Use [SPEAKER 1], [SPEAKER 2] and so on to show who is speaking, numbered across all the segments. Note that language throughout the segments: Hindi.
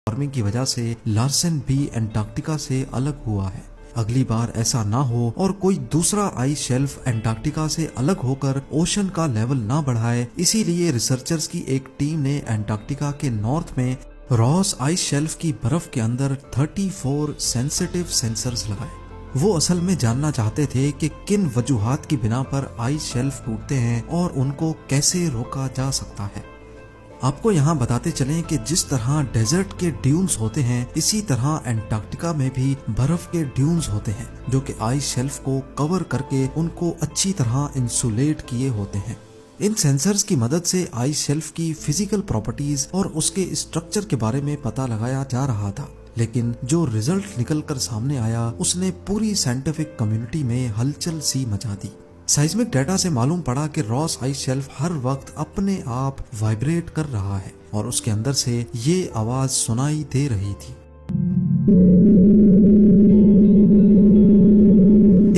[SPEAKER 1] वार्मिंग की वजह से लार्सन भी एंटार्क्टिका से अलग हुआ है। अगली बार ऐसा ना हो और कोई दूसरा आइस शेल्फ एंटार्क्टिका से अलग होकर ओशन का लेवल ना बढ़ाए, इसीलिए रिसर्चर्स की एक टीम ने एंटार्क्टिका के नॉर्थ में रॉस आइस शेल्फ की बर्फ के अंदर 34 सेंसिटिव सेंसर्स लगाए। वो असल में जानना चाहते थे कि किन वजूहात की बिना पर आइस शेल्फ टूटते हैं और उनको कैसे रोका जा सकता है। आपको यहाँ बताते चलें कि जिस तरह डेजर्ट के ड्यून्स होते हैं, इसी तरह एंटार्क्टिका में भी बर्फ के ड्यून्स होते हैं जो कि आइस शेल्फ को कवर करके उनको अच्छी तरह इंसुलेट किए होते हैं। इन सेंसर्स की मदद से आइस शेल्फ की फिजिकल प्रॉपर्टीज और उसके स्ट्रक्चर के बारे में पता लगाया जा रहा था, लेकिन जो रिजल्ट निकल कर सामने आया उसने पूरी साइंटिफिक कम्युनिटी में हलचल सी मचा दी। साइस्मिक डेटा से मालूम पड़ा कि रॉस आइस शेल्फ हर वक्त अपने आप वाइब्रेट कर रहा है और उसके अंदर से ये आवाज सुनाई दे रही थी।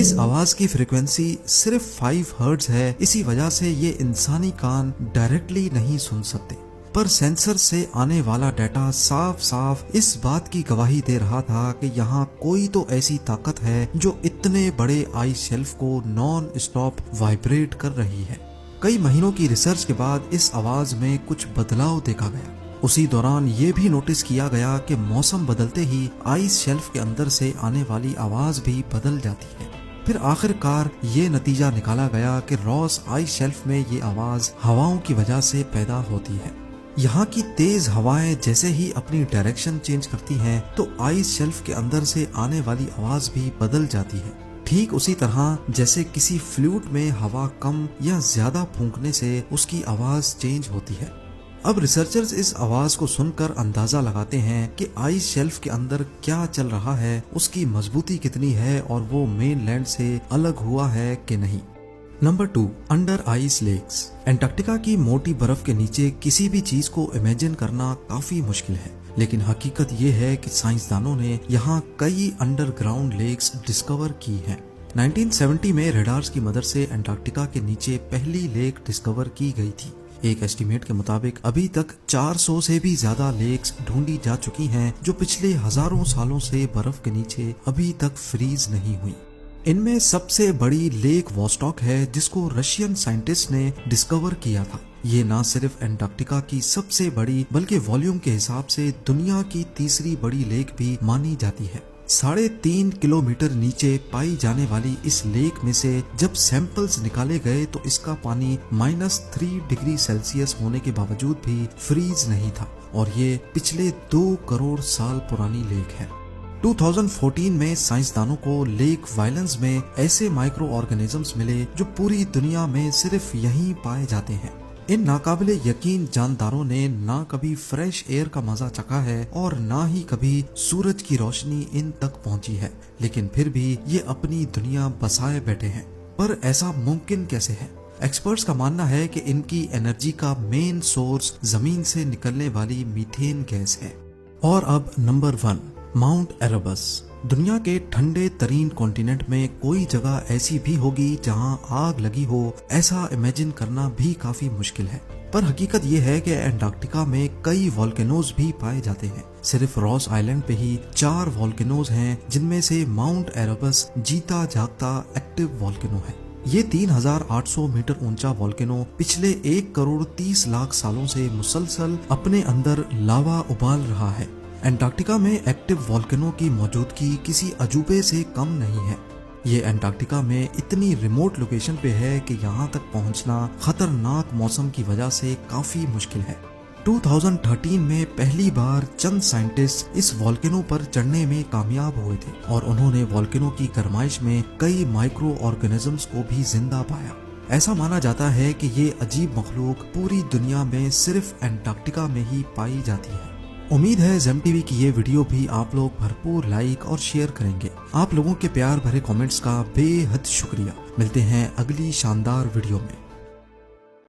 [SPEAKER 1] इस आवाज की फ्रीक्वेंसी सिर्फ 5 हर्ट्ज है, इसी वजह से ये इंसानी कान डायरेक्टली नहीं सुन सकते, पर सेंसर से आने वाला डाटा साफ साफ इस बात की गवाही दे रहा था कि यहाँ कोई तो ऐसी ताकत है जो इतने बड़े आइस शेल्फ को नॉन स्टॉप वाइब्रेट कर रही है। कई महीनों की रिसर्च के बाद इस आवाज में कुछ बदलाव देखा गया। उसी दौरान ये भी नोटिस किया गया कि मौसम बदलते ही आइस शेल्फ के अंदर से आने वाली आवाज भी बदल जाती है। फिर आखिरकार ये नतीजा निकाला गया कि रॉस आइस शेल्फ में ये आवाज हवाओं की वजह से पैदा होती है। यहाँ की तेज हवाएं जैसे ही अपनी डायरेक्शन चेंज करती हैं तो आइस शेल्फ के अंदर से आने वाली आवाज भी बदल जाती है, ठीक उसी तरह जैसे किसी फ्लूट में हवा कम या ज्यादा फूंकने से उसकी आवाज चेंज होती है। अब रिसर्चर्स इस आवाज को सुनकर अंदाजा लगाते हैं कि आइस शेल्फ के अंदर क्या चल रहा है, उसकी मजबूती कितनी है और वो मेन लैंड से अलग हुआ है कि नहीं। Number 2, under ice lakes. Antarctica की मोटी बर्फ के नीचे किसी भी चीज को इमेजिन करना काफी मुश्किल है, लेकिन हकीकत ये है कि साइंसदानों ने यहाँ कई अंडरग्राउंड लेक्स डिस्कवर की हैं। 1970 में रेडार्स की मदद से एंटार्क्टिका के नीचे पहली लेक डिस्कवर की गई थी। एक एस्टीमेट के मुताबिक अभी तक 400 से भी ज्यादा लेक्स ढूंढी जा चुकी हैं जो पिछले हजारों सालों से बर्फ के नीचे अभी तक फ्रीज नहीं हुई। इनमें सबसे बड़ी लेक वॉस्टॉक है जिसको रशियन साइंटिस्ट ने डिस्कवर किया था। ये न सिर्फ एंटार्क्टिका की सबसे बड़ी बल्कि वॉल्यूम के हिसाब से दुनिया की तीसरी बड़ी लेक भी मानी जाती है। 3.5 किलोमीटर नीचे पाई जाने वाली इस लेक में से जब सैंपल्स निकाले गए तो इसका पानी -3 डिग्री सेल्सियस होने के बावजूद भी फ्रीज नहीं था और ये पिछले 2 करोड़ साल पुरानी लेक है। 2014 में साइंसदानों को लेक वायलेंस में ऐसे माइक्रो ऑर्गेनिजम्स मिले जो पूरी दुनिया में सिर्फ यहीं पाए जाते हैं। इन नाकाबिले यकीन जानदारों ने ना कभी फ्रेश एयर का मजा चखा है और ना ही कभी सूरज की रोशनी इन तक पहुंची है, लेकिन फिर भी ये अपनी दुनिया बसाए बैठे हैं। पर ऐसा मुमकिन कैसे है? एक्सपर्ट्स का मानना है कि इनकी एनर्जी का मेन सोर्स जमीन से निकलने वाली मीथेन गैस है। और अब नंबर 1, माउंट एरेबस। दुनिया के ठंडे तरीन कॉन्टिनेंट में कोई जगह ऐसी भी होगी जहां आग लगी हो, ऐसा इमेजिन करना भी काफी मुश्किल है। पर हकीकत ये है कि एंटार्क्टिका में कई वॉल्केनोज भी पाए जाते हैं। सिर्फ रॉस आइलैंड पे ही 4 वॉल्केनोज हैं जिनमें से माउंट एरेबस जीता जागता एक्टिव वॉल्केनो है। ये 3800 मीटर ऊंचा वॉल्केनो पिछले 1 करोड़ 30 लाख सालों से मुसलसल अपने अंदर लावा उबाल रहा है। एंटार्क्टिका में एक्टिव वॉल्केनो की मौजूदगी किसी अजूबे से कम नहीं है। ये एंटार्क्टिका में इतनी रिमोट लोकेशन पे है कि यहाँ तक पहुँचना खतरनाक मौसम की वजह से काफी मुश्किल है। 2013 में पहली बार चंद साइंटिस्ट इस वॉल्केनो पर चढ़ने में कामयाब हुए थे और उन्होंने वॉल्केनो की गर्माइश में कई माइक्रो ऑर्गेनिजम्स को भी जिंदा पाया। ऐसा माना जाता है कि ये अजीब मखलूक पूरी दुनिया में सिर्फ एंटार्क्टिका में ही पाई जाती है। उम्मीद है जेम टीवी की ये वीडियो भी आप लोग भरपूर लाइक और शेयर करेंगे। आप लोगों के प्यार भरे कमेंट्स का बेहद शुक्रिया। मिलते हैं अगली शानदार वीडियो में।